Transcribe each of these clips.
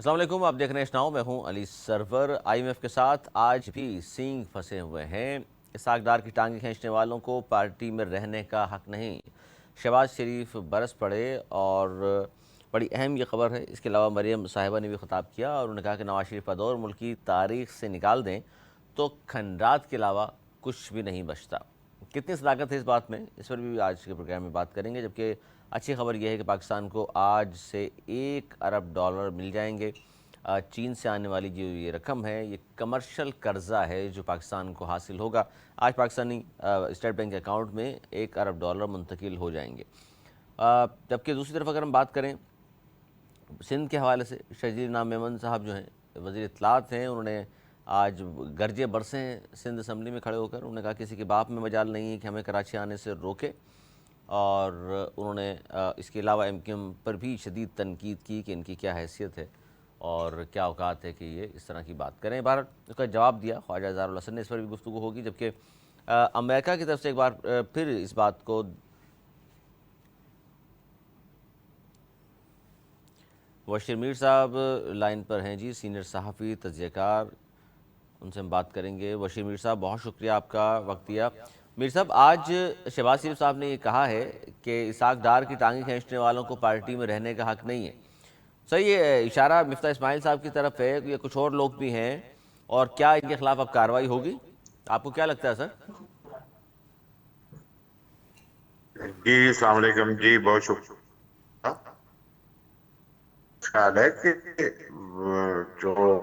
السلام علیکم، آپ دیکھ رہے ہیں ناؤ، میں ہوں علی سرور۔ IMF کے ساتھ آج بھی سینگ پھنسے ہوئے ہیں۔ اسحاق ڈار کی ٹانگیں کھینچنے والوں کو پارٹی میں رہنے کا حق نہیں۔ شہباز شریف برس پڑے اور بڑی اہم یہ خبر ہے۔ اس کے علاوہ مریم صاحبہ نے بھی خطاب کیا اور انہوں نے کہا کہ نواز شریف کا دور ملک کی تاریخ سے نکال دیں تو کھنڈرات کے علاوہ کچھ بھی نہیں بچتا۔ کتنی صداقت ہے اس بات میں، اس پر بھی آج کے پروگرام میں بات کریں گے۔ جبکہ اچھی خبر یہ ہے کہ پاکستان کو آج سے $1 ارب مل جائیں گے۔ چین سے آنے والی جو یہ رقم ہے، یہ کمرشل قرضہ ہے جو پاکستان کو حاصل ہوگا۔ آج پاکستانی اسٹیٹ بینک کے اکاؤنٹ میں $1 ارب منتقل ہو جائیں گے۔ جبکہ دوسری طرف اگر ہم بات کریں سندھ کے حوالے سے، شہزیر نام میمن صاحب جو ہیں وزیر اطلاعات ہیں، انہوں نے آج گرجے برسے ہیں سندھ اسمبلی میں کھڑے ہو کر۔ انہوں نے کہا کسی کے باپ میں مجال نہیں ہے کہ ہمیں کراچی آنے سے روکے، اور انہوں نے اس کے علاوہ MQM پر بھی شدید تنقید کی کہ ان کی کیا حیثیت ہے اور کیا اوقات ہے کہ یہ اس طرح کی بات کریں۔ بہرحال اس کا جواب دیا خواجہ اظہار الحسن نے، اس پر بھی گفتگو ہوگی۔ جبکہ امریکہ کی طرف سے ایک بار پھر اس بات کو بشیر میر صاحب لائن پر ہیں جی، سینئر صحافی تجزیہ کار، ان سے ہم بات کریں گے۔ بشیر میر صاحب بہت شکریہ آپ کا وقت دیا۔ میر صاحب، آج شہباز شریف صاحب نے یہ کہا ہے کہ اسحاق ڈار کی ٹانگیں کھینچنے والوں کو پارٹی میں رہنے کا حق نہیں ہے۔ صحیح، یہ اشارہ مفتاح اسماعیل صاحب کی طرف ہے یا کچھ اور لوگ بھی ہیں، اور کیا ان کے خلاف اب کارروائی ہوگی؟ آپ کو کیا لگتا ہے سر؟ جی السلام علیکم جی، بہت شکریہ۔ خیال ہے کہ جو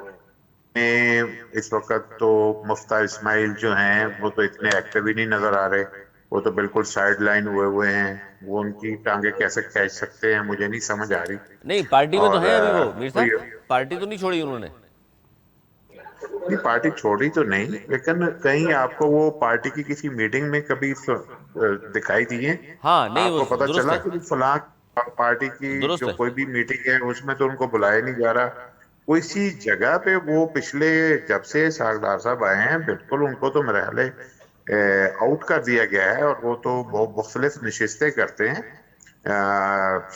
اس وقت تو مفتاح اسماعیل جو ہیں وہ تو اتنے ایکٹیو ہی نہیں نظر آ رہے، وہ تو بالکل سائیڈ لائن ہوئے ہیں۔ وہ ان کی ٹانگیں کیسے کھینچ سکتے ہیں مجھے نہیں سمجھ آ رہی۔ نہیں، پارٹی میں تو اور ہیں ابھی وہ میر صاحب، پارٹی تو نہیں چھوڑی انہوں نے۔ پارٹی چھوڑی تو نہیں، لیکن کہیں آپ کو وہ پارٹی کی کسی میٹنگ میں کبھی دکھائی دیے؟ ہاں نہیں، آپ وہ کو پتا درست چلا ہے، کہ فلاں پارٹی کی درست جو ہے۔ کوئی بھی میٹنگ ہے اس میں تو ان کو بلایا نہیں جا رہا؟ کوئی سی جگہ پہ وہ پچھلے جب سے اسحاق ڈار صاحب آئے ہیں بالکل ان کو تو میرے خیال ہے آؤٹ کر دیا گیا ہے، اور وہ تو بہت مختلف نشستیں کرتے ہیں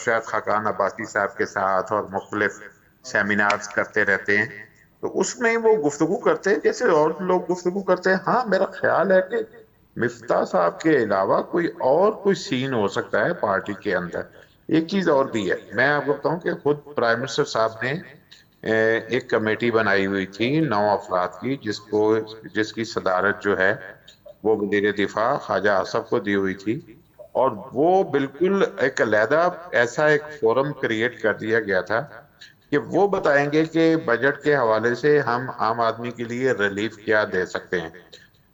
شاید خاقان عباسی صاحب کے ساتھ، اور مختلف سیمینارز کرتے رہتے ہیں۔ تو اس میں وہ گفتگو کرتے ہیں جیسے اور لوگ گفتگو کرتے ہیں۔ ہاں میرا خیال ہے کہ مفتاح صاحب کے علاوہ کوئی سین ہو سکتا ہے پارٹی کے اندر۔ ایک چیز اور بھی ہے، میں آپ کو بتاؤں کہ خود پرائم منسٹر صاحب نے ایک کمیٹی بنائی ہوئی تھی 9 افراد کی، جس کی صدارت جو ہے وہ وزیر دفاع خواجہ آصف کو دی ہوئی تھی، اور وہ بالکل ایک علیحدہ ایسا ایک فورم کریٹ کر دیا گیا تھا کہ وہ بتائیں گے کہ بجٹ کے حوالے سے ہم عام آدمی کے لیے ریلیف کیا دے سکتے ہیں۔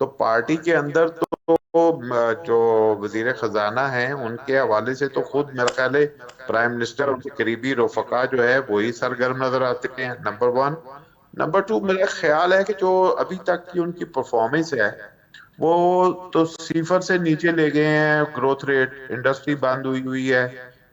تو پارٹی کے اندر تو جو وزیر خزانہ ہیں ان کے حوالے سے تو خود میرا خیال ہے پرائم منسٹر اور قریبی رفقا جو ہے وہی سرگرم نظر آتے ہیں، نمبر 1۔ نمبر 2، میرا خیال ہے کہ جو ابھی تک کی ان کی پرفارمنس ہے وہ تو صفر سے نیچے لے گئے ہیں۔ گروتھ ریٹ، انڈسٹری بند ہوئی ہے،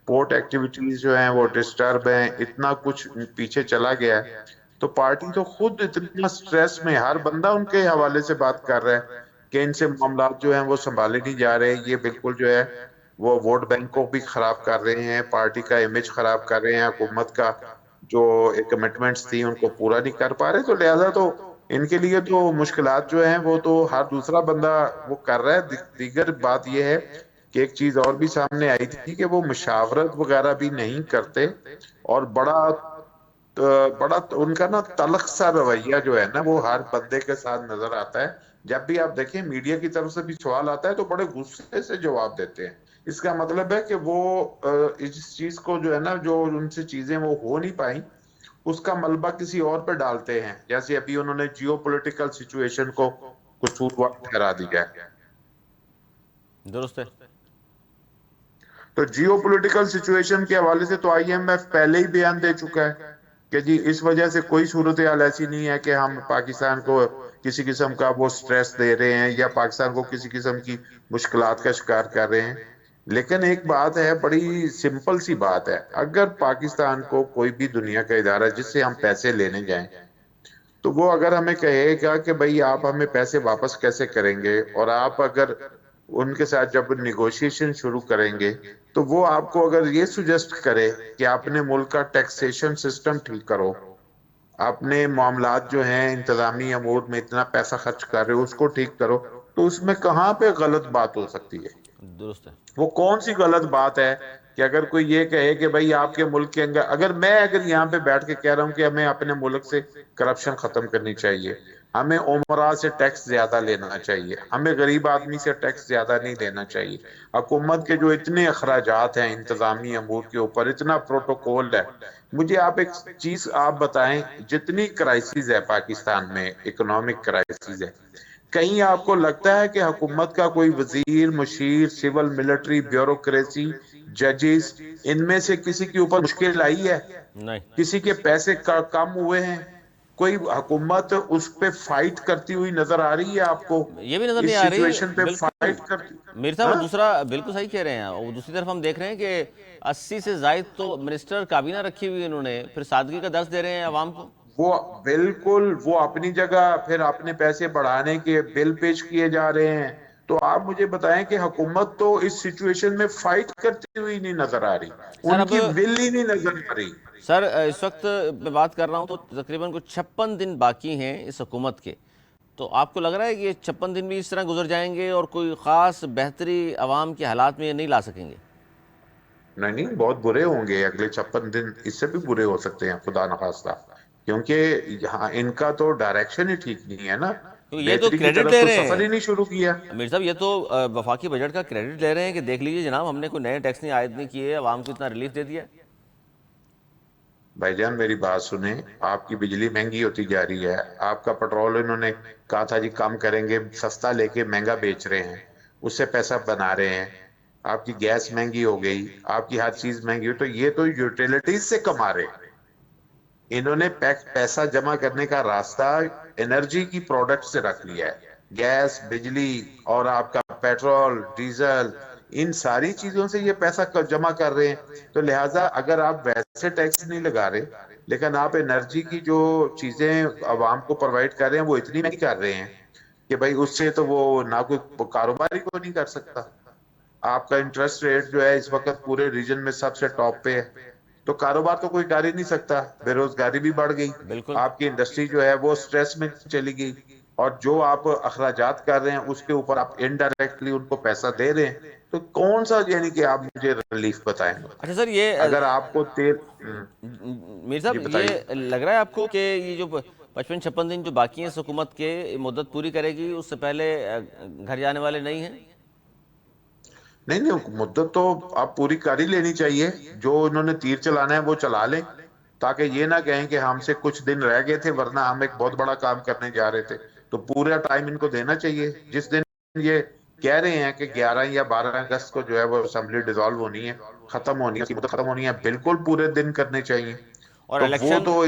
پورٹ ایکٹیویٹیز جو ہیں وہ ڈسٹرب ہیں، اتنا کچھ پیچھے چلا گیا ہے۔ تو پارٹی تو خود اتنا سٹریس میں، ہر بندہ ان کے حوالے سے بات کر رہا ہے کہ ان سے معاملات جو ہیں وہ سنبھالے نہیں جا رہے، یہ بالکل جو ہے وہ ووٹ بینک کو بھی خراب کر رہے ہیں، پارٹی کا امیج خراب کر رہے ہیں، حکومت کا جو کمٹمنٹس تھی ان کو پورا نہیں کر پا رہے۔ تو لہذا تو ان کے لیے تو مشکلات جو ہیں وہ تو ہر دوسرا بندہ وہ کر رہا ہے۔ دیگر بات یہ ہے کہ ایک چیز اور بھی سامنے آئی تھی کہ وہ مشاورت وغیرہ بھی نہیں کرتے، اور بڑا ان کا نا تلخ سا رویہ جو ہے نا وہ ہر بندے کے ساتھ نظر آتا ہے۔ جب بھی آپ دیکھیں میڈیا کی طرف سے بھی سوال آتا ہے تو بڑے غصے سے جواب دیتے ہیں۔ اس کا مطلب ہے کہ وہ اس چیز کو جو ہے نا، جو ان سے چیزیں وہ ہو نہیں پائیں، اس کا ملبہ کسی اور پہ ڈالتے ہیں، جیسے ابھی انہوں نے جیو پولیٹیکل سچویشن کو قصوروار ٹھہرا دیا ہے۔ درست ہے۔ تو جیو پولیٹیکل سچویشن کے حوالے سے تو IMF پہلے ہی بیان دے چکا ہے کہ جی اس وجہ سے کوئی صورتحال ایسی نہیں ہے کہ ہم پاکستان کو کسی قسم کا وہ سٹریس دے رہے ہیں یا پاکستان کو کسی قسم کی مشکلات کا شکار کر رہے ہیں۔ لیکن ایک بات ہے، بڑی سمپل سی بات ہے، اگر پاکستان کو کوئی بھی دنیا کا ادارہ جس سے ہم پیسے لینے جائیں تو وہ اگر ہمیں کہے گا کہ بھئی آپ ہمیں پیسے واپس کیسے کریں گے، اور آپ اگر ان کے ساتھ جب نیگوشیشن شروع کریں گے تو وہ آپ کو اگر یہ سجیسٹ کرے کہ اپنے ملک کا ٹیکسیشن سسٹم ٹھیک کرو، اپنے معاملات جو ہیں انتظامی امور میں اتنا پیسہ خرچ کر رہے ہو، اس کو ٹھیک کرو، تو اس میں کہاں پہ غلط بات ہو سکتی ہے؟ درست ہے. وہ کون سی غلط بات ہے کہ اگر کوئی یہ کہے کہ بھائی آپ کے ملک کے اندر، اگر یہاں پہ بیٹھ کے کہہ رہا ہوں کہ ہمیں اپنے ملک سے کرپشن ختم کرنی چاہیے، ہمیں عمرہ سے ٹیکس زیادہ لینا چاہیے، ہمیں غریب آدمی سے ٹیکس زیادہ نہیں لینا چاہیے، حکومت کے جو اتنے اخراجات ہیں انتظامی امور کے اوپر، اتنا پروٹوکول ہے، مجھے آپ ایک چیز آپ بتائیں، جتنی کرائسز ہے پاکستان میں، اکنامک کرائسز ہے، کہیں آپ کو لگتا ہے کہ حکومت کا کوئی وزیر، مشیر، سول ملٹری، بیوروکریسی، ججز، ان میں سے کسی کے اوپر مشکل آئی ہے؟ نہیں. کسی کے پیسے کم ہوئے ہیں؟ کوئی حکومت اس پہ فائٹ کرتی ہوئی نظر آ رہی ہے آپ کو؟ یہ بھی نظر نہیں اس آ رہی. سچویشن پہ بالکل فائٹ کرتی؟ میر صاحب. اور ہاں، دوسرا بالکل صحیح کہہ رہے ہیں، اور دوسری طرف ہم دیکھ رہے ہیں کہ 80 سے زائد تو منسٹر کابینہ رکھی ہوئی انہوں نے، پھر سادگی کا درس دے رہے ہیں عوام کو. وہ بالکل وہ اپنی جگہ پھر اپنے پیسے بڑھانے کے بل پیش کیے جا رہے ہیں. تو آپ مجھے بتائیں کہ حکومت تو اس سچویشن میں فائٹ کرتی ہوئی نہیں نظر آ رہی، سر ان اب کی ول ہی نہیں نظر آ رہی. سر اس وقت میں بات کر رہا ہوں تو تقریباً کچھ 56 دن باقی ہیں اس حکومت کے. تو آپ کو لگ رہا ہے کہ یہ 56 دن بھی اس طرح گزر جائیں گے اور کوئی خاص بہتری عوام کے حالات میں نہیں لا سکیں گے؟ نہیں نہیں، بہت برے ہوں گے اگلے 56 دن، اس سے بھی برے ہو سکتے ہیں خدا نخواستہ، کیونکہ یہاں ان کا تو ڈائریکشن ہی ٹھیک نہیں ہے نا، تو یہ تو بہتری کی کریڈٹ طرف لے تو رہے سفر ہی ہیں نہیں شروع کیا. امیر صاحب، یہ تو وفاقی بجٹ کا کریڈٹ لے رہے ہیں کہ دیکھ لیجئے جناب، ہم نے کوئی نئے ٹیکس نہیں عائد نہیں کیے، عوام کو اتنا ریلیف دے دیا. بھائی جان میری بات سنیں، آپ کی بجلی مہنگی ہوتی جا رہی ہے، آپ کا پٹرول انہوں نے کہا تھا جی کم کریں گے، سستا لے کے مہنگا بیچ رہے ہیں، اس سے پیسہ بنا رہے ہیں، آپ کی گیس مہنگی ہو گئی، آپ کی ہر چیز مہنگی ہو، تو یہ تو یوٹیلیٹیز سے کما رہے ہیں. انہوں نے پیسہ جمع کرنے کا راستہ انرجی کی پروڈکٹ سے رکھ لیا ہے، گیس، بجلی اور آپ کا پیٹرول، ڈیزل، ان ساری چیزوں سے یہ پیسہ جمع کر رہے ہیں. تو لہٰذا اگر آپ ویسے ٹیکس نہیں لگا رہے لیکن آپ انرجی کی جو چیزیں عوام کو پرووائڈ کر رہے ہیں وہ اتنی نہیں کر رہے ہیں کہ بھائی اس سے تو وہ نہ کوئی کاروباری کو نہیں کر سکتا. آپ کا انٹرسٹ ریٹ جو ہے اس وقت پورے ریجن میں سب سے ٹاپ پہ ہے، تو کاروبار تو کوئی کر ہی نہیں سکتا، بے روزگاری بھی بڑھ گئی، بالکل. آپ کی انڈسٹری جو ہے وہ سٹریس میں چلی گئی، اور جو آپ اخراجات کر رہے ہیں اس کے اوپر آپ انڈائریکٹلی ان کو پیسہ دے رہے ہیں. تو کون سا یعنی کہ آپ مجھے ریلیف بتائیں گے؟ اچھا سر، یہ اگر آپ کو تیل میر جی صاحب، بتائیے. یہ لگ رہا ہے آپ کو کہ یہ جو 55-56 دن جو باقی ہیں اس حکومت کے مدت پوری کرے گی، اس سے پہلے گھر جانے والے نہیں ہیں؟ نہیں نہیں، مدت تو آپ پوری کر ہی لینی چاہیے، جو انہوں نے تیر چلانا ہے وہ چلا لیں، تاکہ یہ نہ کہیں کہ ہم سے کچھ دن رہ گئے تھے ورنہ ہم ایک بہت بڑا کام کرنے جا رہے تھے. تو پورا ٹائم ان کو دینا چاہیے. جس دن یہ کہہ رہے ہیں کہ 11 یا 12 اگست کو جو ہے وہ اسمبلی ڈیزالو ہونی ہے، ختم ہونی ہے، اس کی مدت ختم ہونی ہے، بالکل پورے دن کرنے چاہیے. اور تو وہ الیکشن تو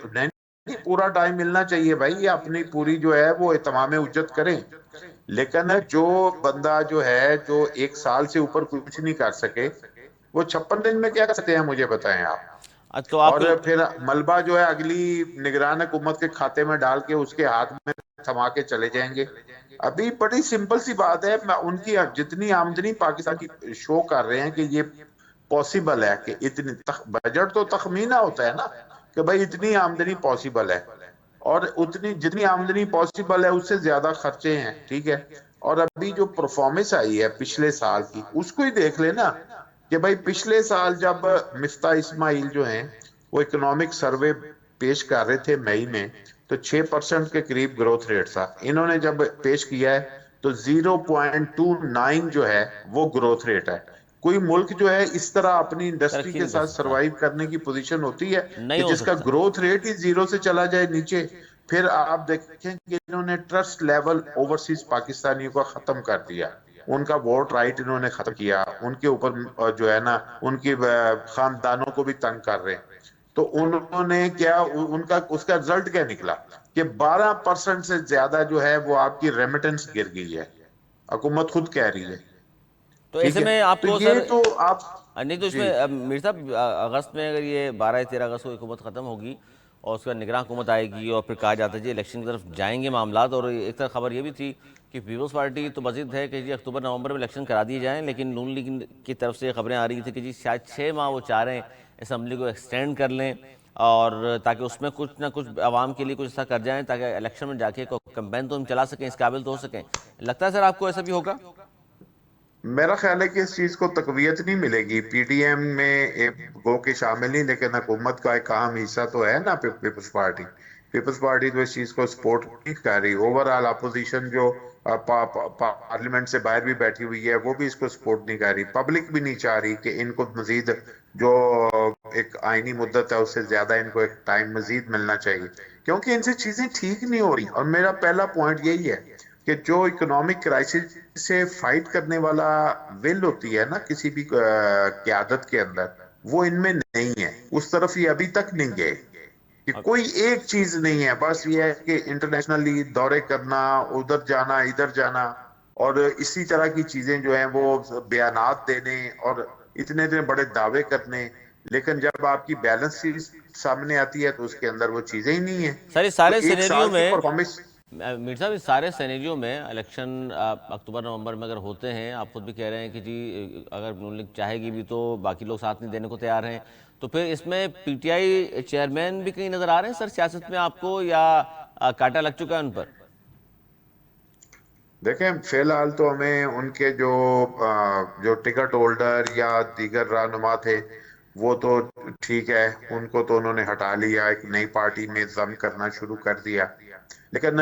نہیں، پورا ٹائم ملنا چاہیے بھائی، یہ اپنی پوری جو ہے وہ اتمام حجت کریں. لیکن جو بندہ جو ہے جو ایک سال سے اوپر کچھ نہیں کر سکے، وہ 56 دن میں کیا کر سکتے ہیں مجھے بتائیں آپ. تو آپ اور کو پھر ملبہ جو ہے اگلی نگران حکومت کے کھاتے میں ڈال کے اس کے ہاتھ میں تھما کے چلے جائیں گے. ابھی بڑی سمپل سی بات ہے، ان کی جتنی آمدنی پاکستان کی شو کر رہے ہیں کہ یہ پاسبل ہے کہ اتنی بجٹ تو تخمینہ ہوتا ہے نا کہ بھائی اتنی آمدنی پاسبل ہے، اور جتنی آمدنی پاسبل ہے اس سے زیادہ خرچے ہیں، ٹھیک ہے. اور ابھی جو پرفارمنس آئی ہے پچھلے سال کی اس کو ہی دیکھ لینا کہ بھائی پچھلے سال جب مفتاح اسماعیل جو ہیں وہ اکنامک سروے پیش کر رہے تھے مئی میں، تو 6% کے قریب گروتھ ریٹ تھا. انہوں نے جب پیش کیا ہے تو 0.29 جو ہے وہ گروتھ ریٹ ہے. کوئی ملک جو ہے اس طرح اپنی انڈسٹری ترقی کے نہیں کر ساتھ سکتا، سروائیو کرنے کی پوزیشن ہوتی ہے نہیں کہ ہو جس کا سکتا. گروتھ ریٹ ہی زیرو سے چلا جائے نیچے؟ پھر آپ دیکھیں کہ انہوں نے ٹرسٹ لیول اوورسیز پاکستانیوں کا ختم کر دیا، ان کا ووٹ رائٹ انہوں نے ختم کیا، ان کے اوپر جو ہے نا ان کی خاندانوں کو بھی تنگ کر رہے ہیں. تو انہوں نے کیا، اس کا رزلٹ کیا نکلا کہ 12% سے زیادہ جو ہے وہ آپ کی ریمیٹنس گر گئی ہے، حکومت خود کہہ رہی ہے. تو ایسے ٹھیک ہے، میں آپ تو کو یہ سر تو آپ نہیں، تو اس جی میں میر صاحب اگست میں اگر یہ 12-13 اگست کو حکومت ختم ہوگی اور اس کا نگراں حکومت آئے گی اور پھر کہا جاتا ہے جی الیکشن کی طرف جائیں گے معاملات، اور ایک طرف خبر یہ بھی تھی کہ پیپلز پارٹی تو مزید ہے کہ جی اکتوبر نومبر میں الیکشن کرا دیے جائیں، لیکن نون لیگ کی طرف سے خبریں آ رہی تھیں کہ جی شاید 6 ماہ وہ چاہ رہے ہیں اسمبلی کو ایکسٹینڈ کر لیں اور تاکہ اس میں کچھ نہ کچھ عوام کے لیے کچھ ایسا کر جائیں تاکہ الیکشن میں جا کے کمپین تو ہم چلا سکیں، اس قابل تو ہو سکیں. لگتا ہے سر آپ کو ایسا بھی ہوگا؟ میرا خیال ہے کہ اس چیز کو تقویت نہیں ملے گی. پی ڈی ایم میں گو کے شامل نہیں، لیکن حکومت کا ایک اہم حصہ تو ہے نا پیپلز پارٹی. پیپلز پارٹی تو اس چیز کو سپورٹ نہیں کر رہی. اوور آل اپوزیشن جو پارلیمنٹ سے باہر بھی بیٹھی ہوئی ہے وہ بھی اس کو سپورٹ نہیں کر رہی. پبلک بھی نہیں چاہ رہی کہ ان کو مزید جو ایک آئینی مدت ہے اس سے زیادہ ان کو ایک ٹائم مزید ملنا چاہیے، کیونکہ ان سے چیزیں ٹھیک نہیں ہو رہی. اور میرا پہلا پوائنٹ یہی ہے کہ جو اکنامک کرائسس سے فائٹ کرنے والا ول ہوتی ہے نا کسی بھی قیادت کے اندر، وہ ان میں نہیں ہے. اس طرف یہ ابھی تک نہیں گئے کہ کوئی ایک چیز نہیں ہے. بس یہ ہے کہ انٹرنیشنلی دورے کرنا، ادھر جانا ادھر جانا، اور اسی طرح کی چیزیں جو ہیں وہ بیانات دینے اور اتنے اتنے بڑے دعوے کرنے. لیکن جب آپ کی بیلنس شیٹ سامنے آتی ہے تو اس کے اندر وہ چیزیں ہی نہیں ہیں. سر اس تو سارے ایک سینیریو سال کی میں پرفارمنس. میر صاحب اس سارے سینیریو میں الیکشن اکتوبر نومبر میں اگر ہوتے ہیں، آپ خود بھی کہہ رہے ہیں کہ جی اگر نون لیگ چاہے گی بھی تو باقی لوگ ساتھ نہیں دینے کو تیار ہیں، تو پھر اس میں پی ٹی آئی چیئرمین بھی کہیں نظر آ رہے ہیں سر سیاست میں آپ کو، یا کاٹا لگ چکا ہے ان پر؟ دیکھیں فی الحال تو ہمیں ان کے جو ٹکٹ ہولڈر یا دیگر رہنما تھے وہ تو ٹھیک ہے، ان کو تو انہوں نے ہٹا لیا، ایک نئی پارٹی میں ضم کرنا شروع کر دیا. لیکن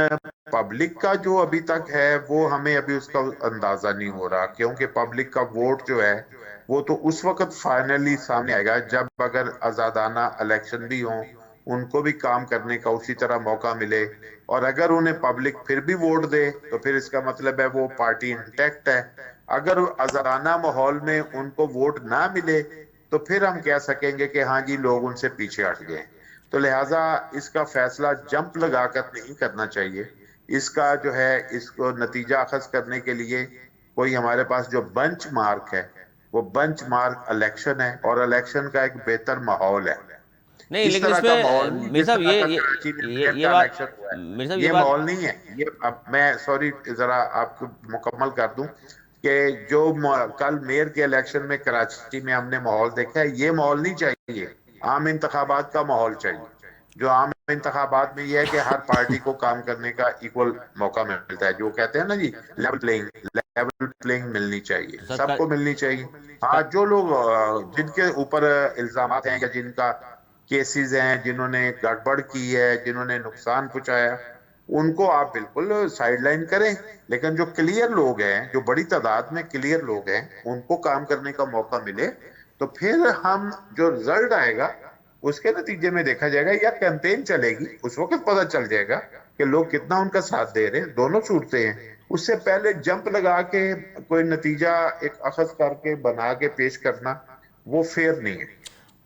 پبلک کا جو ابھی تک ہے وہ ہمیں ابھی اس کا اندازہ نہیں ہو رہا، کیونکہ پبلک کا ووٹ جو ہے وہ تو اس وقت فائنلی سامنے آئے گا جب اگر آزادانہ الیکشن بھی ہوں، ان کو بھی کام کرنے کا اسی طرح موقع ملے. اور اگر انہیں پبلک پھر بھی ووٹ دے تو پھر اس کا مطلب ہے وہ پارٹی انٹیکٹ ہے. اگر آزادانہ ماحول میں ان کو ووٹ نہ ملے تو پھر ہم کہہ سکیں گے کہ ہاں جی لوگ ان سے پیچھے ہٹ گئے. تو لہٰذا اس کا فیصلہ جمپ لگا کر نہیں کرنا چاہیے. اس کا جو ہے اس کو نتیجہ اخذ کرنے کے لیے کوئی ہمارے پاس جو بنچ مارک ہے وہ بنچ مارک الیکشن ہے، اور الیکشن کا ایک بہتر ماحول ہے. نہیں اس لیکن طرح اس کا میں ماحول نہیں میر جس صاحب طرح کا کراچی میں میئر یہ کا بات الیکشن ہوا ہے. میر صاحب یہ یہ بات ماحول نہیں ہے. یہ اب میں سوری ذرا آپ کو مکمل کر دوں کہ جو کل میئر کے الیکشن میں کراچی میں ہم نے ماحول دیکھا ہے، یہ ماحول نہیں چاہیے. عام انتخابات کا ماحول چاہیے. جو عام انتخابات میں یہ ہے کہ ہر پارٹی کو کام کرنے کا ایکول موقع ملتا ہے، جو کہتے ہیں نا جی لیول پلینگ ملنی چاہیے، تو سر سب کو ملنی چاہیے. ہاں جو لوگ جن کے اوپر الزامات ہیں یا جن کا کیسز ہیں، جنہوں نے گڑبڑ کی ہے، جنہوں نے نقصان پہنچایا، ان کو آپ بالکل سائیڈ لائن کریں. لیکن جو کلیئر لوگ ہیں، جو بڑی تعداد میں کلیئر لوگ ہیں، ان کو کام کرنے کا موقع ملے. تو پھر ہم جو رزلٹ آئے گا اس کے نتیجے میں دیکھا جائے گا، یا کیمپین چلے گی اس وقت پتہ چل جائے گا کہ لوگ کتنا ان کا ساتھ دے رہے ہیں. دونوں صورتیں ہیں. اس سے پہلے جمپ لگا کے کوئی نتیجہ ایک اخذ کر کے بنا کے پیش کرنا وہ فیئر نہیں ہے.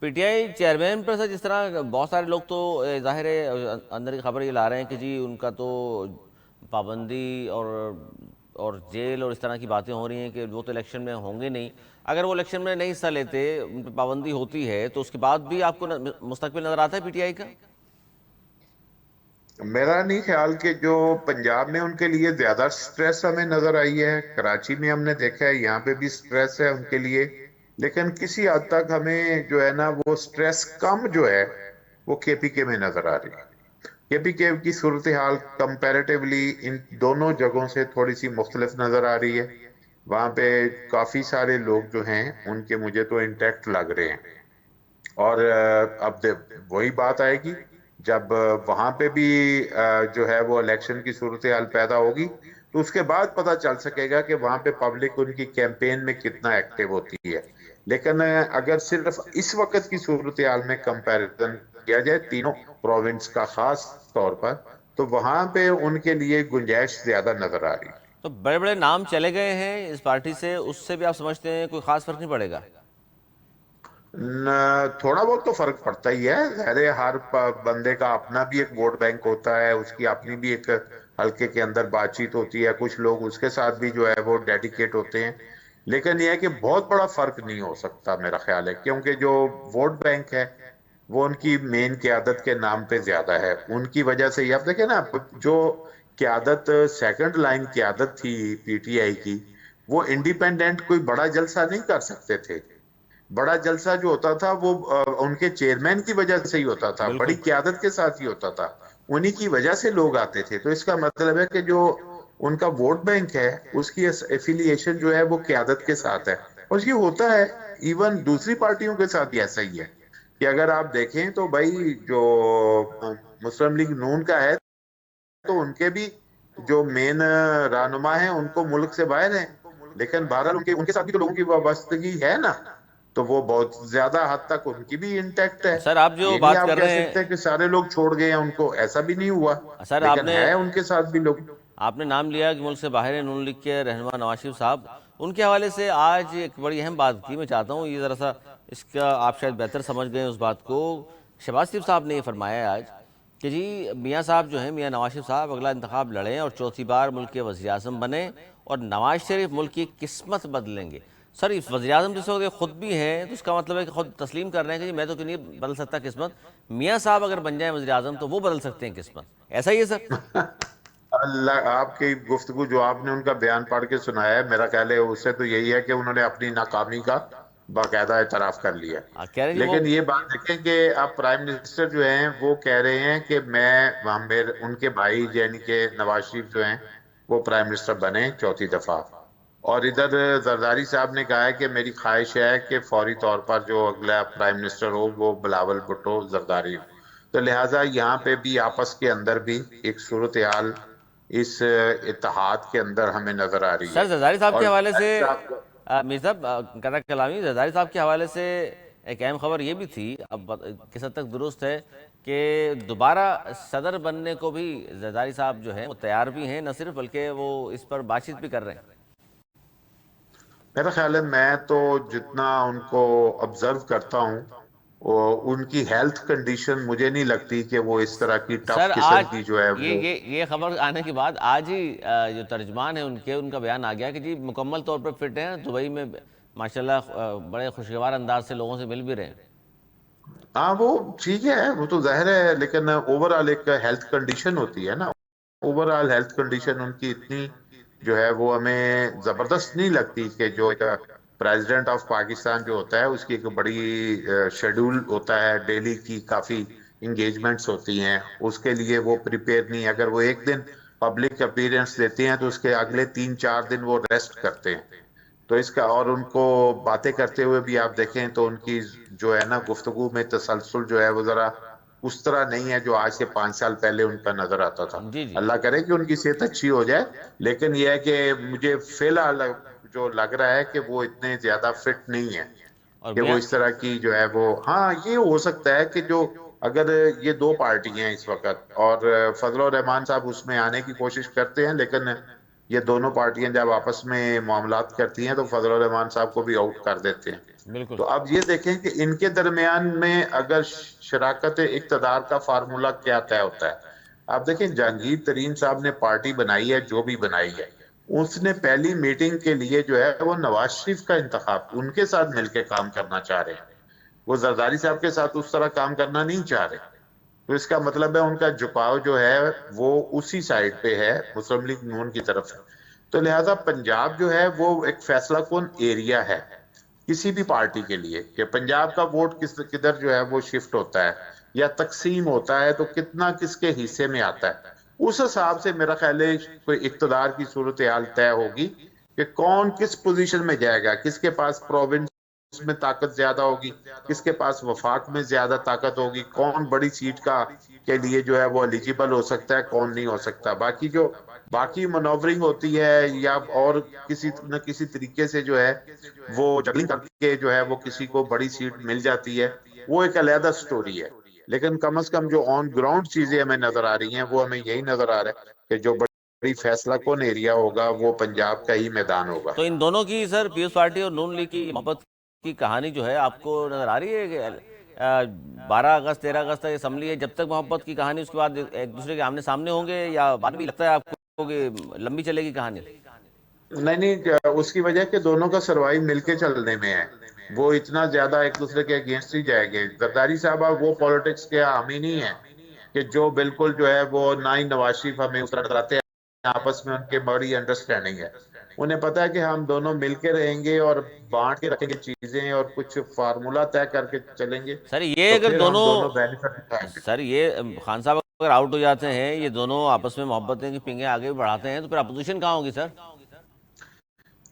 پی ٹی آئی چیئرمین پر سر جس طرح بہت سارے لوگ تو ظاہر ہے اندر کی خبر یہ لا رہے ہیں کہ جی ان کا تو پابندی اور جیل اور اس طرح کی باتیں ہو رہی ہیں کہ وہ تو الیکشن میں ہوں گے نہیں. اگر وہ الیکشن میں نہیں حصہ لیتے، ان پہ پابندی ہوتی ہے، تو اس کے بعد بھی آپ کو مستقبل نظر آتا ہے پی ٹی آئی کا؟ میرا نہیں خیال کہ جو پنجاب میں ان کے لیے زیادہ سٹریس ہمیں نظر آئی ہے. کراچی میں ہم نے دیکھا ہے یہاں پہ بھی سٹریس ہے ان کے لیے. لیکن کسی حد تک ہمیں جو ہے نا وہ سٹریس کم جو ہے وہ کے پی کے میں نظر آ رہی ہے. کے پی کے کی صورتحال کمپیریٹیولی ان دونوں جگہوں سے تھوڑی سی مختلف نظر آ رہی ہے. وہاں پہ کافی سارے لوگ جو ہیں ان کے مجھے تو انٹیکٹ لگ رہے ہیں. اور اب وہی بات آئے گی جب وہاں پہ بھی جو ہے وہ الیکشن کی صورتحال پیدا ہوگی تو اس کے بعد پتہ چل سکے گا کہ وہاں پہ پبلک ان کی کیمپین میں کتنا ایکٹیو ہوتی ہے. لیکن اگر صرف اس وقت کی صورتحال میں کمپیریزن کیا جائے تینوں پروونس کا خاص طور پر، تو وہاں پہ ان کے لیے گنجائش زیادہ نظر آ رہی ہے. تو بڑے بڑے نام چلے گئے ہیں اس پارٹی سے، اس سے بھی آپ سمجھتے ہیں کوئی خاص فرق نہیں پڑے گا؟ تھوڑا بہت تو فرق پڑتا ہی ہے. ظاہر ہے ہر بندے کا اپنا بھی ایک ووٹ بینک ہوتا ہے، اس کی اپنی بھی ایک حلقے کے اندر بات چیت ہوتی ہے. کچھ لوگ اس کے ساتھ بھی جو ہے وہ ڈیڈیکیٹ ہوتے ہیں. لیکن یہ ہے کہ بہت بڑا فرق نہیں ہو سکتا میرا خیال ہے، کیونکہ جو ووٹ بینک ہے وہ ان کی مین قیادت کے نام پہ زیادہ ہے. ان کی وجہ سے یہ آپ دیکھیں نا، جو قیادت سیکنڈ لائن قیادت تھی پی ٹی آئی کی، وہ انڈیپینڈنٹ کوئی بڑا جلسہ نہیں کر سکتے تھے. بڑا جلسہ جو ہوتا تھا وہ ان کے چیئرمین کی وجہ سے ہی ہوتا تھا، بڑی بالکل قیادت کے ساتھ ہی ہوتا تھا، انہی کی وجہ سے لوگ آتے تھے. تو اس کا مطلب ہے کہ جو ان کا ووٹ بینک ہے اس کی ایفیلیشن جو ہے وہ قیادت کے ساتھ ہے. اور یہ ہوتا ہے ایون دوسری پارٹیوں کے ساتھ بھی ایسا ہی ہے کہ اگر آپ دیکھیں تو بھائی جو مسلم لیگ نون کا ہے تو ان کے بھی جو مین رہنما ہیں ان کو ملک سے باہر ہیں، لیکن بہرحال ان کے ساتھ بھی تو لوگوں کی وابستگی ہے نا، تو وہ بہت زیادہ حد تک ان کی بھی انٹیکٹ ہے. سر، آپ جو یہ نہیں بات آپ کر کہہ رہے سکتے ہیں، کہ سارے لوگ چھوڑ گئے ہیں ان کو، ایسا بھی نہیں ہوا، سر لیکن ہے ان کے ساتھ بھی لوگ. آپ نے نام لیا کہ ملک سے باہر ہیں نون لیگ کے رہنما نواز شریف صاحب، ان کے حوالے سے آج ایک بڑی اہم بات کی. میں چاہتا ہوں یہ ذرا سا اس کا آپ شاید بہتر سمجھ گئے اس بات کو. شہباز شریف صاحب نے یہ فرمایا ہے آج کہ جی میاں صاحب جو ہیں، میاں نواز شریف صاحب اگلا انتخاب لڑیں اور چوتھی بار ملک کے وزیر اعظم بنیں اور نواز شریف ملک کی قسمت بدلیں گے. سر، اس وزیر اعظم جس وقت خود بھی ہیں تو اس کا مطلب ہے کہ خود تسلیم کر رہے ہیں کہ جی میں تو نہیں بدل سکتا قسمت، میاں صاحب اگر بن جائیں وزیر اعظم تو وہ بدل سکتے ہیں قسمت. ایسا ہی ہے سر؟ اللہ، آپ کی گفتگو جو آپ نے ان کا بیان پڑھ کے سنایا ہے، میرا خیال ہے اس سے تو یہی ہے کہ انہوں نے اپنی ناکامی کا باقاعدہ اعتراف کر لیا. کہہ رہے ہیں جی وہ لیکن یہ بات دیکھیں کہ اب پرائم منسٹر جو ہیں وہ کہہ رہے ہیں کہ ان کے بھائی یعنی کہ نواز شریف جو ہیں وہ پرائم منسٹر بنے چوتھی دفعہ. اور ادھر زرداری صاحب نے کہا ہے کہ میری خواہش ہے کہ فوری طور پر جو اگلا پرائم منسٹر ہو وہ بلاول بھٹو زرداری ہو. تو لہٰذا یہاں پہ بھی آپس کے اندر بھی ایک صورتحال اس اتحاد کے اندر ہمیں نظر آ رہی ہے. سر زرداری صاحب اور کے حوالے سے، زرداری صاحب میر صاحب قطع کلامی، زرداری صاحب کے حوالے سے ایک اہم خبر یہ بھی تھی، اب کس حد تک درست ہے، کہ دوبارہ صدر بننے کو بھی زرداری صاحب جو ہیں وہ تیار بھی ہیں، نہ صرف بلکہ وہ اس پر بات چیت بھی کر رہے ہیں. میرا خیال ہے میں تو جتنا ان کو آبزرو کرتا ہوں ان کی ہیلتھ کنڈیشن مجھے نہیں لگتی کہ وہ اس طرح کی ٹف سر آج قسم کی جو ہے وہ. یہ خبر آنے کے بعد آج ہی جو ترجمان ہیں ان کا بیان آ گیا کہ جی مکمل طور پر فٹ ہیں، دبئی میں ماشاءاللہ بڑے خوشگوار انداز سے لوگوں سے مل بھی رہے ہیں. ہاں وہ ٹھیک ہے، وہ تو ظاہر ہے، لیکن اوور آل ایک ہیلتھ کنڈیشن ہوتی ہے نا، over all health condition in کی اتنی جو ہے وہ ہمیں زبردست نہیں لگتی کہ جو ایک پریزیڈنٹ آف پاکستان جو ہوتا ہے اس کی ایک بڑی شیڈول ہوتا ہے، ڈیلی کی کافی انگیجمنٹس ہوتی ہیں، اس کے لیے وہ پریپیئر نہیں. اگر وہ ایک دن پبلک اپیرنس دیتے ہیں تو اس کے اگلے 3-4 دن وہ ریسٹ کرتے ہیں. تو اس کا، اور ان کو باتیں کرتے ہوئے بھی آپ دیکھیں تو ان کی جو ہے نا گفتگو میں تسلسل جو ہے وہ ذرا اس طرح نہیں ہے جو آج سے 5 سال پہلے ان کا نظر آتا تھا. جی جی. اللہ کرے کہ ان کی صحت اچھی ہو جائے، لیکن یہ ہے کہ مجھے فی الحال جو لگ رہا ہے کہ وہ اتنے زیادہ فٹ نہیں ہے اور کہ وہ میاں اس طرح کی جو ہے وہ. ہاں یہ ہو سکتا ہے کہ جو اگر یہ دو پارٹی ہیں اس وقت اور فضل الرحمان صاحب اس میں آنے کی کوشش کرتے ہیں، لیکن یہ دونوں پارٹیاں جب آپس میں معاملات کرتی ہیں تو فضل الرحمان صاحب کو بھی آؤٹ کر دیتے ہیں. بالکل. تو اب یہ دیکھیں کہ ان کے درمیان میں اگر شراکت اقتدار کا فارمولہ کیا طے ہوتا ہے. آپ دیکھیں جہانگیر ترین صاحب نے پارٹی بنائی ہے جو بھی بنائی ہے، اس نے پہلی میٹنگ کے لیے جو ہے وہ نواز شریف کا انتخاب ان کے ساتھ مل کے کام کرنا چاہ رہے ہیں، وہ زرداری صاحب کے ساتھ اس طرح کام کرنا نہیں چاہ رہے. تو اس کا مطلب ہے ان کا جھکاؤ جو ہے وہ اسی سائڈ پہ ہے، مسلم لیگ نون کی طرف ہے. تو لہٰذا پنجاب جو ہے وہ ایک فیصلہ کن ایریا ہے کسی بھی پارٹی کے لیے کہ پنجاب کا ووٹ کدھر جو ہے وہ شفٹ ہوتا ہے یا تقسیم ہوتا ہے تو کتنا کس کے حصے میں آتا ہے. اس حساب سے میرا خیال ہے کوئی اقتدار کی صورتحال طے ہوگی کہ کون کس پوزیشن میں جائے گا، کس کے پاس پروونس میں طاقت زیادہ ہوگی، کس کے پاس وفاق میں زیادہ طاقت ہوگی، کون بڑی سیٹ کے لیے جو ہے وہ ایلیجیبل ہو سکتا ہے، کون نہیں ہو سکتا. باقی منورنگ ہوتی ہے یا اور کسی نہ کسی طریقے سے جو ہے وہ جگلنگ کر کے جو ہے وہ کسی کو بڑی سیٹ مل جاتی ہے، وہ ایک علیحدہ سٹوری ہے. لیکن کم از کم جو آن گراؤنڈ چیزیں ہمیں نظر آ رہی ہیں وہ ہمیں یہی نظر آ رہا ہے کہ جو بڑی فیصلہ کون ایریا ہوگا وہ پنجاب کا ہی میدان ہوگا. تو ان دونوں کی سر، پیپلز پارٹی اور نون لیگ کی محبت کی کہانی جو ہے آپ کو نظر آ رہی ہے کہ 12 اگست 13 اگست تک اسمبلی ہے، جب تک محبت کی کہانی، اس کے بعد ایک دوسرے کے آمنے سامنے ہوں گے، یا بعد بھی لگتا ہے آپ کو کہ لمبی چلے گی کہانی؟ نہیں، اس کی وجہ کہ دونوں کا سروائیو مل کے چلنے میں ہے، وہ اتنا زیادہ ایک دوسرے کے اگینسٹ ہی جائے گے. زرداری صاحب وہ پالیٹکس کے حامی نہیں ہے کہ جو بالکل جو ہے وہ نہ ہی نواز شریف ہمیں اس طرح نظر آتے ہیں، آپس میں ان کے بڑی انڈرسٹینڈنگ ہے. انہیں پتا ہے کہ ہم دونوں مل کے رہیں گے اور بانٹ کے رکھیں گے چیزیں اور کچھ فارمولا طے کر کے چلیں گے، سر یہ تو اگر پھر ہم دونوں دونوں بینیفٹ اٹھائیں گے۔ سر یہ خان صاحب اگر آؤٹ ہو جاتے ہیں، یہ دونوں آپس میں محبتیں کی پنگیں آگے بڑھاتے ہیں، تو پھر اپوزیشن کہاں ہوگی سر؟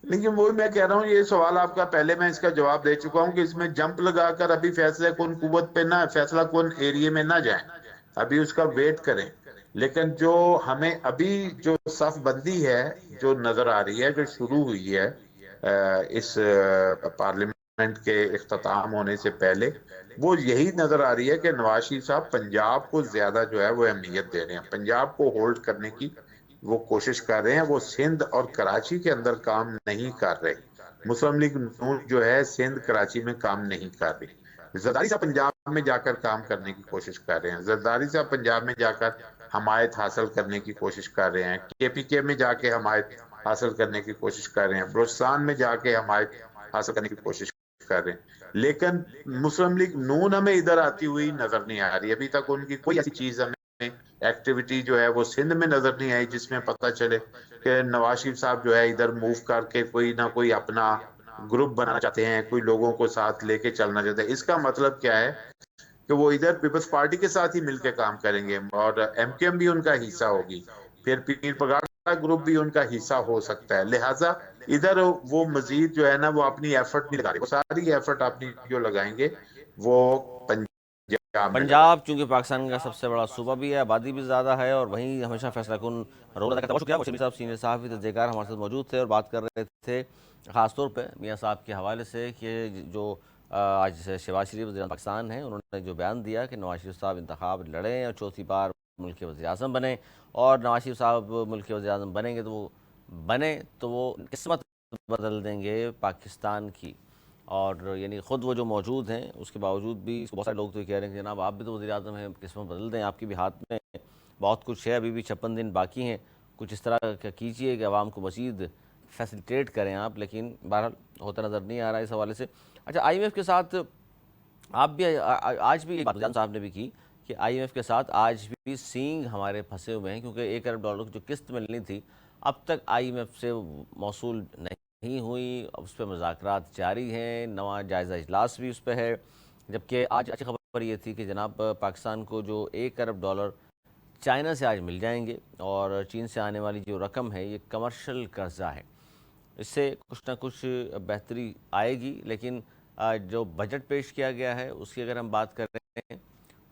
لیکن وہی میں کہہ رہا ہوں، یہ سوال آپ کا پہلے میں اس کا جواب دے چکا ہوں کہ اس میں جمپ لگا کر ابھی فیصلہ کن قوت پہ نہ، فیصلہ کن ایریے میں نہ جائیں، ابھی اس کا ویٹ کریں۔ لیکن جو ہمیں ابھی جو صف بندی ہے جو نظر آ رہی ہے، جو شروع ہوئی ہے اس پارلیمنٹ کے اختتام ہونے سے پہلے، وہ یہی نظر آ رہی ہے کہ نواز شریف صاحب پنجاب کو زیادہ جو ہے وہ اہمیت دے رہے ہیں، پنجاب کو ہولڈ کرنے کی وہ کوشش کر رہے ہیں۔ وہ سندھ اور کراچی کے اندر کام نہیں کر رہے۔ مسلم لیگ نون جو ہے سندھ کراچی میں کام نہیں کر رہی۔ زرداری صاحب پنجاب میں جا کر کام کرنے کی کوشش کر رہے ہیں، زرداری صاحب پنجاب میں جا کر حمایت حاصل کرنے کی کوشش کر رہے ہیں، کے پی کے میں جا کے حمایت حاصل کرنے کی کوشش کر رہے ہیں، بلوچستان میں جا کے حمایت حاصل کرنے کی کوشش کر رہے ہیں۔ لیکن مسلم لیگ نون ہمیں ادھر آتی ہوئی نظر نہیں آ رہی، ابھی تک ان کی کوئی ایسی چیز ہمیں ایکٹیویٹی جو ہے وہ سندھ میں نظر نہیں آئی جس میں پتہ چلے کہ نواز شریف صاحب جو ہے ادھر موو کر کے کوئی نہ کوئی اپنا گروپ بنانا چاہتے ہیں، کوئی لوگوں کو ساتھ لے کے چلنا چاہتے ہیں۔ اس کا مطلب کیا ہے کہ وہ ادھر پیپلز پارٹی کے ساتھ ہی مل کے کام کریں گے اور ایم کیو ایم بھی ان کا حصہ ہوگی، پھر پیر پگاڑا گروپ بھی ان کا حصہ ہو سکتا ہے، لہٰذا ادھر وہ مزید جو ہے نا وہ اپنی ایفرٹ نہیں لگا رہے، وہ ساری ایفرٹ اپنی جو لگائیں گے وہ پنجاب میں لگائیں پنجاب چونکہ پاکستان کا سب سے بڑا صوبہ بھی ہے، آبادی بھی زیادہ ہے، اور وہیں ہمیشہ فیصلہ کن رول ادا کرتا ہے۔ بہت شکریہ مشیر صاحب، سینئر صحافی تجزیہ کار ہمارے ساتھ موجود تھے اور بات کر رہے تھے خاص طور پہ میاں صاحب کے حوالے سے کہ جو آج شہباز شریف وزیر پاکستان ہیں، انہوں نے جو بیان دیا کہ نواز شریف صاحب انتخاب لڑیں اور چوتھی بار ملک کے وزیر اعظم بنیں، اور نواز شریف صاحب ملک کے وزیر اعظم بنے تو وہ قسمت بدل دیں گے پاکستان کی، اور یعنی خود وہ جو موجود ہیں اس کے باوجود بھی بہت سارے لوگ تو یہ کہہ رہے ہیں کہ جناب آپ بھی تو وزیر اعظم ہیں، قسمت بدل دیں، آپ کے بھی ہاتھ میں بہت کچھ ہے، ابھی بھی 56 دن باقی ہیں، کچھ اس طرح کا کیجئے کہ عوام کو مزید فیسیلیٹیٹ کریں آپ، لیکن بہرحال ہوتا نظر نہیں آ رہا اس حوالے سے۔ اچھا، آئی ایم ایف کے ساتھ آپ بھی آج بھی جان صاحب نے بھی کی کہ آئی ایم ایف کے ساتھ آج بھی سینگ ہمارے پھنسے ہوئے ہیں، کیونکہ $1 ارب کی جو قسط ملنی تھی اب تک آئی ایم ایف سے موصول نہیں ہوئی، اس پہ مذاکرات جاری ہیں، نواں جائزہ اجلاس بھی اس پہ ہے، جبکہ آج اچھی خبر یہ تھی کہ جناب پاکستان کو جو $1 ارب چائنا سے آج مل جائیں گے، اور چین سے آنے والی جو رقم ہے یہ کمرشل قرضہ ہے، اس سے کچھ نہ کچھ بہتری آئے گی۔ لیکن جو بجٹ پیش کیا گیا ہے اس کی اگر ہم بات کر رہے ہیں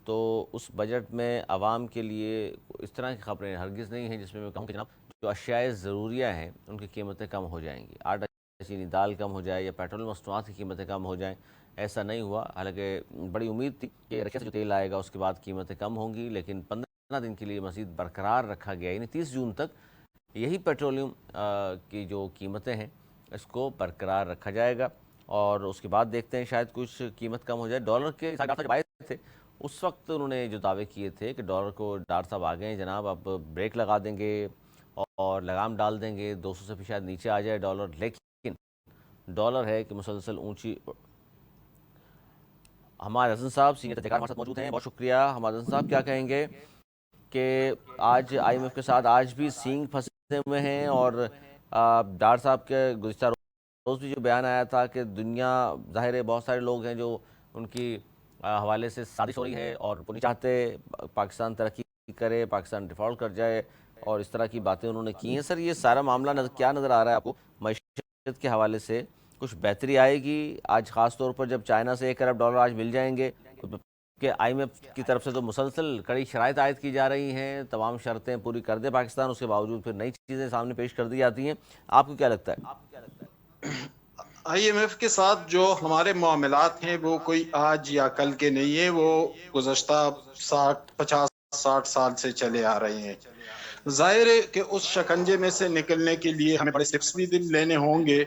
تو اس بجٹ میں عوام کے لیے اس طرح کی خبریں ہرگز نہیں ہیں جس میں کہوں کہ جناب جو اشیاء ضروریہ ہیں ان کی قیمتیں کم ہو جائیں گی، آٹا چینی دال کم ہو جائے یا پیٹرول مصنوعات کی قیمتیں کم ہو جائیں، ایسا نہیں ہوا۔ حالانکہ بڑی امید تھی کہ رشیا سے جو تیل آئے گا اس کے بعد قیمتیں کم ہوں گی، لیکن 15 دن کے لیے مزید برقرار رکھا گیا، یعنی 30 جون تک یہی پیٹرولیم کی جو قیمتیں ہیں اس کو برقرار رکھا جائے گا، اور اس کے بعد دیکھتے ہیں شاید کچھ قیمت کم ہو جائے۔ ڈالر کے جب آئے تھے اس وقت انہوں نے جو دعوے کیے تھے کہ ڈالر کو ڈار صاحب آ گئے ہیں جناب، اب بریک لگا دیں گے اور لگام ڈال دیں گے، 200 سے بھی شاید نیچے آ جائے ڈالر، لیکن ڈالر ہے کہ مسلسل اونچی۔ حماد حسن صاحب سینئر تجزیہ کار ہمارے ساتھ موجود ہیں، بہت شکریہ۔ حماد حسن صاحب کیا کہیں گے کہ آج آئی ایم ایف کے ساتھ آج بھی سینگ پھنسے ہوئے ہیں، اور ڈار صاحب کے گزشتہ روز بھی جو بیان آیا تھا کہ دنیا ظاہر ہے بہت سارے لوگ ہیں جو ان کی حوالے سے سازش ہو رہی ہے اور وہ نہیں چاہتے پاکستان ترقی کرے، پاکستان ڈیفالٹ کر جائے، اور اس طرح کی باتیں انہوں نے کی ہیں۔ سر یہ سارا معاملہ کیا نظر آ رہا ہے آپ کو معیشت کے حوالے سے؟ کچھ بہتری آئے گی آج، خاص طور پر جب چائنا سے $1 ارب آج مل جائیں گے، کہ آئی ایم ایف کی طرف سے تو مسلسل کڑی شرائط عائد کی جا رہی ہیں، تمام شرطیں پوری کر دے پاکستان، اس کے باوجود پھر نئی چیزیں سامنے پیش کر دی جاتی ہیں، آپ کو کیا لگتا ہے؟ آئی ایم ایف کے ساتھ جو ہمارے معاملات ہیں وہ کوئی آج یا کل کے نہیں ہیں، وہ گزشتہ 50-60 سال سے چلے آ رہے ہیں۔ ظاہر ہے کہ اس شکنجے میں سے نکلنے کے لیے ہمیں بڑے سٹیپس بھی لینے ہوں گے،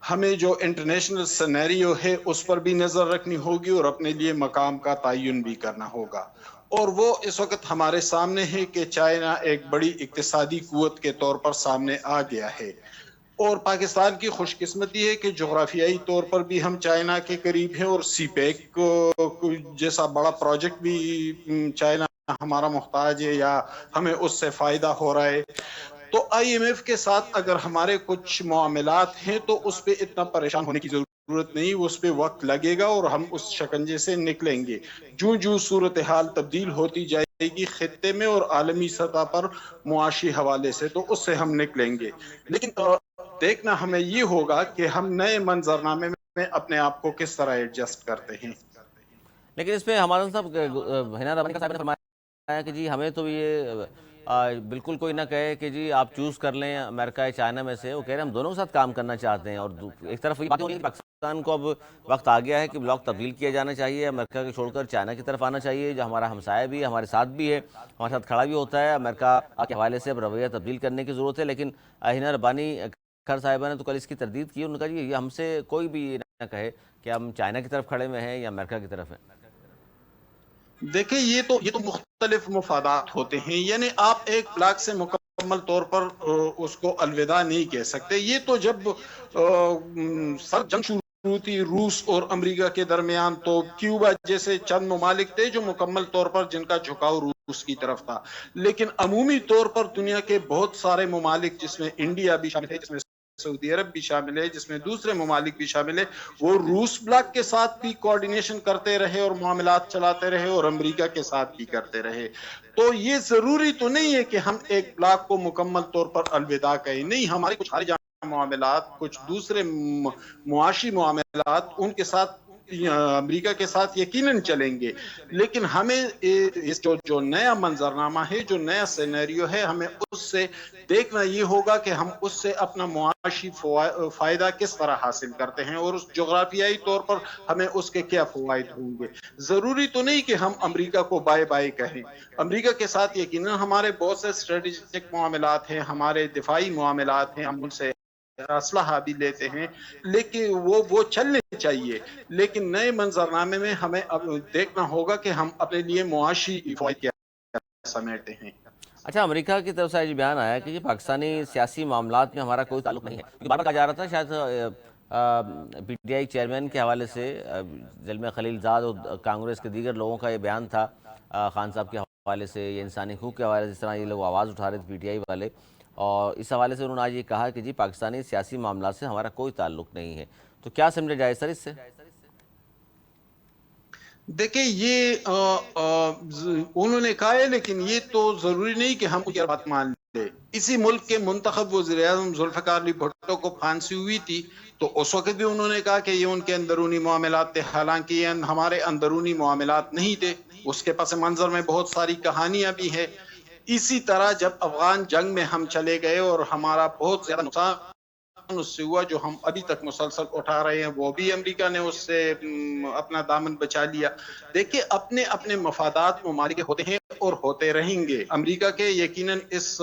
ہمیں جو انٹرنیشنل سینیریو ہے اس پر بھی نظر رکھنی ہوگی اور اپنے لیے مقام کا تعین بھی کرنا ہوگا، اور وہ اس وقت ہمارے سامنے ہے کہ چائنا ایک بڑی اقتصادی قوت کے طور پر سامنے آ گیا ہے، اور پاکستان کی خوش قسمتی ہے کہ جغرافیائی طور پر بھی ہم چائنا کے قریب ہیں، اور سی پیک جیسا بڑا پروجیکٹ بھی چائنا ہمارا محتاج ہے یا ہمیں اس سے فائدہ ہو رہا ہے۔ تو IMF کے ساتھ اگر ہمارے کچھ معاملات ہیں تو اس پہ اتنا پریشان ہونے کی ضرورت نہیں، اس پہ وقت لگے گا اور ہم اس شکنجے سے نکلیں گے جو صورتحال تبدیل ہوتی جائے گی خطے میں اور عالمی سطح پر معاشی حوالے سے، تو اس سے ہم نکلیں گے۔ لیکن دیکھنا ہمیں یہ ہوگا کہ ہم نئے منظرنامے میں اپنے آپ کو کس طرح ایڈجسٹ کرتے ہیں۔ لیکن اس پہ ہمارا صاحب ہینا ربانی صاحب نے فرمایا کہ جی ہمیں تو یہ بالکل کوئی نہ کہے کہ جی آپ چوز کر لیں امریکہ یا چائنا میں سے، وہ کہہ رہے ہیں ہم دونوں کے ساتھ کام کرنا چاہتے ہیں، اور ایک طرف یہ بات ہو رہی ہے کہ پاکستان کو اب وقت آ گیا ہے کہ بلاک تبدیل کیا جانا چاہیے، امریکہ کو چھوڑ کر چائنا کی طرف آنا چاہیے جو ہمارا ہمسایہ بھی ہے، ہمارے ساتھ بھی ہے، ہمارے ساتھ کھڑا بھی ہوتا ہے۔ امریکہ کے حوالے سے اب رویہ تبدیل کرنے کی ضرورت ہے، لیکن ہینا ربانی کھر صاحبہ نے تو کل اس کی تردید کی، انہوں نے کہا جی یہ ہم سے کوئی بھی یہ نہ کہے کہ ہم چائنا کی طرف کھڑے ہوئے ہیں یا امریکہ کی طرف ہیں۔ دیکھیں یہ تو مختلف مفادات ہوتے ہیں، یعنی آپ ایک بلاک سے مکمل طور پر اس کو الوداع نہیں کہہ سکتے۔ یہ تو جب سر جنگ شروع تھی روس اور امریکہ کے درمیان تو کیوبا جیسے چند ممالک تھے جو مکمل طور پر جن کا جھکاؤ روس کی طرف تھا، لیکن عمومی طور پر دنیا کے بہت سارے ممالک جس میں انڈیا بھی شامل ہے، جس میں سعودی عرب بھی شامل ہے، جس میں دوسرے ممالک بھی شامل ہے، وہ روس بلاک کے ساتھ بھی کوارڈینیشن کرتے رہے اور معاملات چلاتے رہے اور امریکہ کے ساتھ بھی کرتے رہے۔ تو یہ ضروری تو نہیں ہے کہ ہم ایک بلاک کو مکمل طور پر الوداع کہیں، نہیں، ہمارے کچھ خارجہ معاملات، کچھ دوسرے معاشی معاملات ان کے ساتھ امریکہ کے ساتھ یقیناً چلیں گے، لیکن ہمیں اس جو نیا منظرنامہ ہے، جو نیا سینیریو ہے، ہمیں اس سے دیکھنا یہ ہوگا کہ ہم اس سے اپنا معاشی فائدہ کس طرح حاصل کرتے ہیں اور اس جغرافیائی طور پر ہمیں اس کے کیا فوائد ہوں گے۔ ضروری تو نہیں کہ ہم امریکہ کو بائے بائے کہیں، امریکہ کے ساتھ یقیناً ہمارے بہت سے اسٹریٹجک معاملات ہیں، ہمارے دفاعی معاملات ہیں، ہم ان سے اسلحہ بھی لیتے ہیں، لیکن وہ چلنے چاہیے، لیکن نئے منظرنامے میں ہمیں اب دیکھنا ہوگا کہ ہم اپنے لیے معاشی فوائد کیا سمیٹتے ہیں۔ اچھا، امریکہ کی طرف سے یہ بیان آیا کہ یہ پاکستانی سیاسی معاملات میں ہمارا کوئی تعلق نہیں ہے، کیونکہ بار بار کہا جا رہا تھا، شاید PTI چیئرمین کے حوالے سے زلمے خلیل زاد اور کانگریس کے دیگر لوگوں کا یہ بیان تھا خان صاحب کے حوالے سے یا انسانی حقوق کے حوالے سے، جس طرح یہ لوگ آواز اٹھا رہے تھے PTI والے، اور اس حوالے سے انہوں نے آج یہ کہا کہ جی پاکستانی سیاسی معاملات سے ہمارا کوئی تعلق نہیں ہے، تو کیا سمجھا جائے سر اس سے؟ دیکھیں یہ انہوں نے کہا ہے، لیکن یہ تو ضروری نہیں کہ ہم یہ بات مان لیں۔ اسی ملک کے منتخب وزیر اعظم ذوالفقار علی بھٹو کو پھانسی ہوئی تھی تو اس وقت بھی انہوں نے کہا کہ یہ ان کے اندرونی معاملات تھے، حالانکہ یہ ہمارے اندرونی معاملات نہیں تھے، اس کے پس منظر میں بہت ساری کہانیاں بھی ہیں۔ اسی طرح جب افغان جنگ میں ہم چلے گئے اور ہمارا بہت زیادہ نقصان اس سے ہوا جو ہم ابھی تک مسلسل اٹھا رہے ہیں، وہ بھی امریکہ نے اس سے اپنا دامن بچا لیا۔ دیکھیں اپنے اپنے مفادات ممالک ہوتے ہیں اور ہوتے رہیں گے۔ امریکہ کے یقیناً اس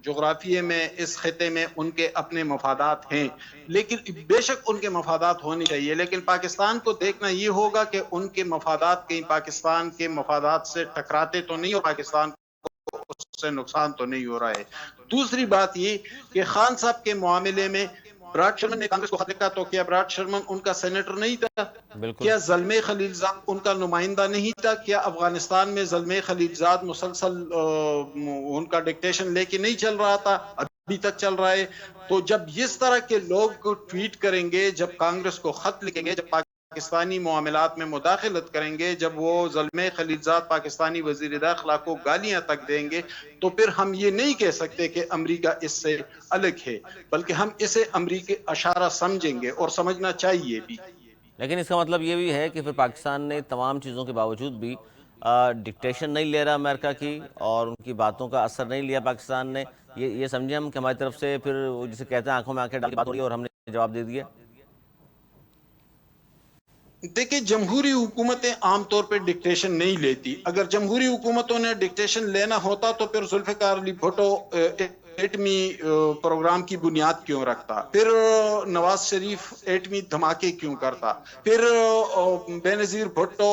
جغرافیے میں، اس خطے میں ان کے اپنے مفادات ہیں، لیکن بے شک ان کے مفادات ہونے چاہیے، لیکن پاکستان کو دیکھنا یہ ہوگا کہ ان کے مفادات کہیں پاکستان کے مفادات سے ٹکراتے تو نہیں اور پاکستان اس سے نقصان تو نہیں ہو رہا ہے۔ دوسری بات یہ کہ خان صاحب کے معاملے میں براڈ شرمن نے کانگریس کو خط لکھا تو کیا براڈ شرمن ان کا سینیٹر نہیں تھا؟ کیا زلمے خلیل زاد ان کا نمائندہ نہیں تھا؟ کیا افغانستان میں زلمے خلیل زاد مسلسل ان کا ڈکٹیشن لے کے نہیں چل رہا تھا؟ ابھی تک چل رہا ہے۔ تو جب اس طرح کے لوگ ٹویٹ کریں گے، جب کانگریس کو خط لکھیں گے، جب پاکستانی معاملات میں مداخلت کریں گے، جب وہ زلمے خلیل زاد پاکستانی وزیر داخلہ کو گالیاں تک دیں گے، تو پھر ہم یہ نہیں کہہ سکتے کہ امریکہ اس سے الگ ہے، بلکہ ہم اسے امریکی اشارہ سمجھیں گے اور سمجھنا چاہیے بھی۔ لیکن اس کا مطلب یہ بھی ہے کہ پھر پاکستان نے تمام چیزوں کے باوجود بھی ڈکٹیشن نہیں لے رہا امریکہ کی، اور ان کی باتوں کا اثر نہیں لیا پاکستان نے، یہ سمجھیں ہم کہ ہماری طرف سے پھر جسے کہتے ہیں آنکھوں میں آنکھیں ڈال کے بات ہو رہی ہے اور ہم نے جواب دے دیا۔ دیکھیں جمہوری حکومتیں عام طور پہ ڈکٹیشن نہیں لیتی۔ اگر جمہوری حکومتوں نے ڈکٹیشن لینا ہوتا تو پھر ذوالفقار علی بھٹو ایٹمی پروگرام کی بنیاد کیوں رکھتا، پھر نواز شریف ایٹمی دھماکے کیوں کرتا، پھر بے نظیر بھٹو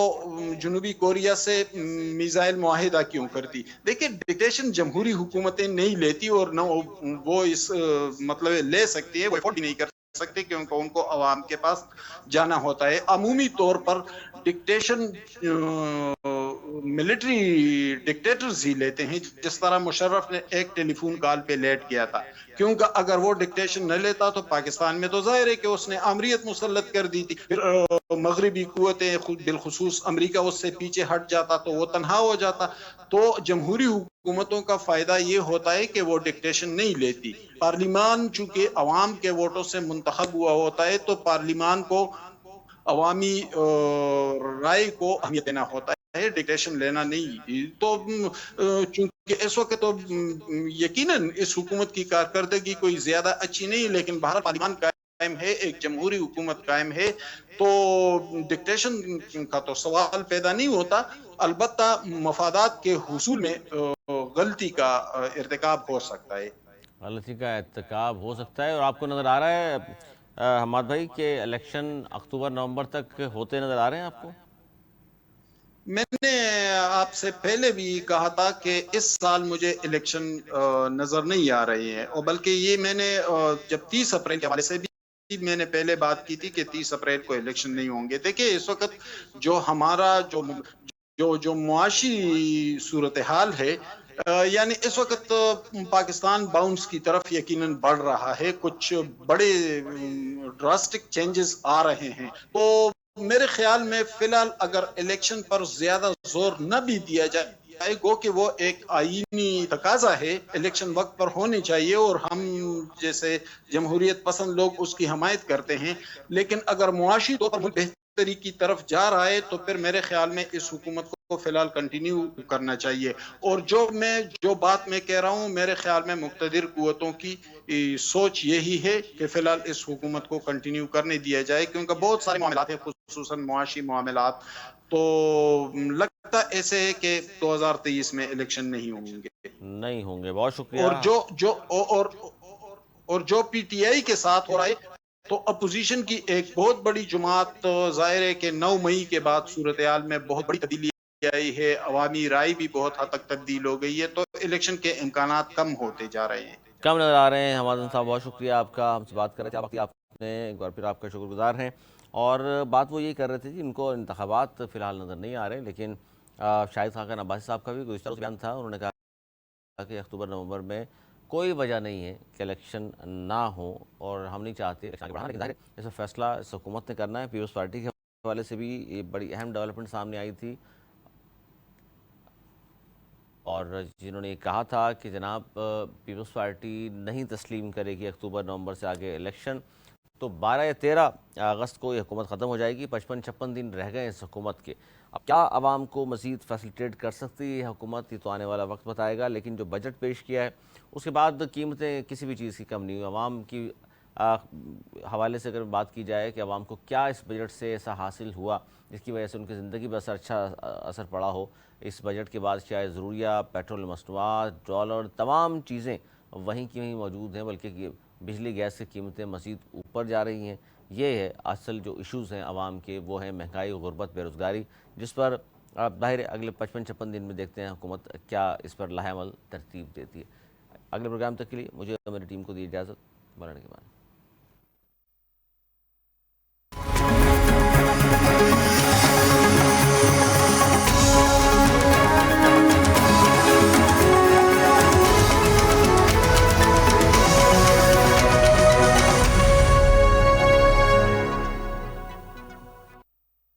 جنوبی کوریا سے میزائل معاہدہ کیوں کرتی۔ دیکھیں ڈکٹیشن جمہوری حکومتیں نہیں لیتی، اور نہ وہ اس مطلب لے سکتی ہے، وہ افورڈ بھی نہیں کر سکتے کیونکہ ان کو عوام کے پاس جانا ہوتا ہے۔ عمومی طور پر ڈکٹیشن ملٹری ڈکٹیٹرز ہی لیتے ہیں. جس طرح مشرف نے ایک ٹیلی فون کال پہ لیٹ کیا تھا, کیونکہ اگر وہ ڈکٹیشن نہ لیتا تو پاکستان میں تو ظاہر ہے کہ اس نے آمریت مسلط کر دی تھی. پھر مغربی قوتیں بالخصوص امریکہ اس سے پیچھے ہٹ جاتا تو وہ تنہا ہو جاتا. تو جمہوری حکومتوں کا فائدہ یہ ہوتا ہے کہ وہ ڈکٹیشن نہیں لیتی. پارلیمان چونکہ عوام کے ووٹوں سے منتخب ہوا ہوتا ہے تو پارلیمان کو عوامی رائے کو اہمیت دینا ہوتا ہے, ڈکٹیشن لینا نہیں. تو چونکہ اس وقت تو یقیناً اس حکومت کی کارکردگی کوئی زیادہ اچھی نہیں, لیکن بہرحال پارلیمان قائم ہے, ایک جمہوری حکومت قائم ہے, تو ڈکٹیشن کا تو سوال پیدا نہیں ہوتا. البتہ مفادات کے حصول میں غلطی کا ارتکاب ہو سکتا ہے. غلطی کا ارتکاب ہو سکتا ہے. اور آپ کو نظر آ رہا ہے حماد بھائی کہ الیکشن اکتوبر نومبر تک ہوتے نظر آ رہے ہیں آپ کو؟ میں نے آپ سے پہلے بھی کہا تھا کہ اس سال مجھے الیکشن نظر نہیں آ رہے ہیں, اور بلکہ یہ میں نے جب 30 اپریل کے حوالے سے بھی میں نے پہلے بات کی تھی کہ 30 اپریل کو الیکشن نہیں ہوں گے. دیکھیں اس وقت جو ہمارا جو معاشی صورتحال ہے, یعنی اس وقت پاکستان باؤنس کی طرف یقیناً بڑھ رہا ہے, کچھ بڑے ڈراسٹک چینجز آ رہے ہیں. تو میرے خیال میں فی الحال اگر الیکشن پر زیادہ زور نہ بھی دیا جائے گو کہ وہ ایک آئینی تقاضا ہے, الیکشن وقت پر ہونے چاہیے اور ہم جیسے جمہوریت پسند لوگ اس کی حمایت کرتے ہیں, لیکن اگر معاشی طور پر بہتری کی طرف جا رہا ہے تو پھر میرے خیال میں اس حکومت کو فی الحال کنٹینیو کرنا چاہیے. اور جو بات میں کہہ رہا ہوں, میرے خیال میں مقتدر قوتوں کی سوچ یہی ہے کہ فی الحال اس حکومت کو کنٹینیو کرنے دیا جائے, کیونکہ بہت سارے معاملات ہیں خصوصاً معاشی معاملات, تو لگتا ایسے ہے کہ 2023 میں الیکشن نہیں ہوں گے. بہت شکریہ. اور جو پی ٹی آئی کے ساتھ ہو رہا ہے تو اپوزیشن کی ایک بہت بڑی جماعت, ظاہر ہے کہ 9 مئی کے بعد صورتحال میں بہت بڑی تبدیلی آئی ہے, عوامی رائے بھی بہت حد تک تبدیل ہو گئی ہے, تو الیکشن کے امکانات کم ہوتے جا رہے ہیں. کم نظر آ رہے ہیں. حماد صاحب بہت شکریہ آپ کا, ہم سے بات کر رہے تھے, آپ نے ایک بار پھر آپ کا شکر گزار ہیں. اور بات وہ یہی کر رہے تھے کہ ان کو انتخابات فی الحال نظر نہیں آ رہے, لیکن شاہد خاقان عباسی صاحب کا بھی گزشتہ بیان تھا, انہوں نے کہا کہ اکتوبر نومبر میں کوئی وجہ نہیں ہے کہ الیکشن نہ ہو, اور ہم نہیں چاہتے الیکشن بڑھانا, لیکن ظاہر ہے اس فیصلہ اس حکومت نے کرنا ہے. پیپلز پارٹی کے حوالے سے بھی یہ بڑی اہم ڈیولپمنٹ سامنے آئی تھی, اور جنہوں نے یہ کہا تھا کہ جناب پیپلز پارٹی نہیں تسلیم کرے گی اکتوبر نومبر سے آگے الیکشن, تو 12 یا 13 اگست کو یہ حکومت ختم ہو جائے گی. 55-56 دن رہ گئے اس حکومت کے. اب کیا عوام کو مزید فیسیلیٹیٹ کر سکتی ہے یہ حکومت, یہ تو آنے والا وقت بتائے گا. لیکن جو بجٹ پیش کیا ہے اس کے بعد قیمتیں کسی بھی چیز کی کم نہیں ہوئی. عوام کی حوالے سے اگر بات کی جائے کہ عوام کو کیا اس بجٹ سے ایسا حاصل ہوا جس کی وجہ سے ان کی زندگی پر اچھا اثر پڑا ہو, اس بجٹ کے بعد شاید ضروریات, پیٹرول مصنوعات, ڈالر, تمام چیزیں وہیں کی وہیں موجود ہیں, بلکہ بجلی گیس کی قیمتیں مزید اوپر جا رہی ہیں. یہ ہے اصل جو ایشوز ہیں عوام کے, وہ ہیں مہنگائی, غربت, بے روزگاری, جس پر ظاہر اگلے 55-56 دن میں دیکھتے ہیں حکومت کیا اس پر لاہ عمل ترتیب دیتی ہے. اگلے پروگرام تک کے لیے مجھے اور میری ٹیم کو دی اجازت. مرنے کے بعد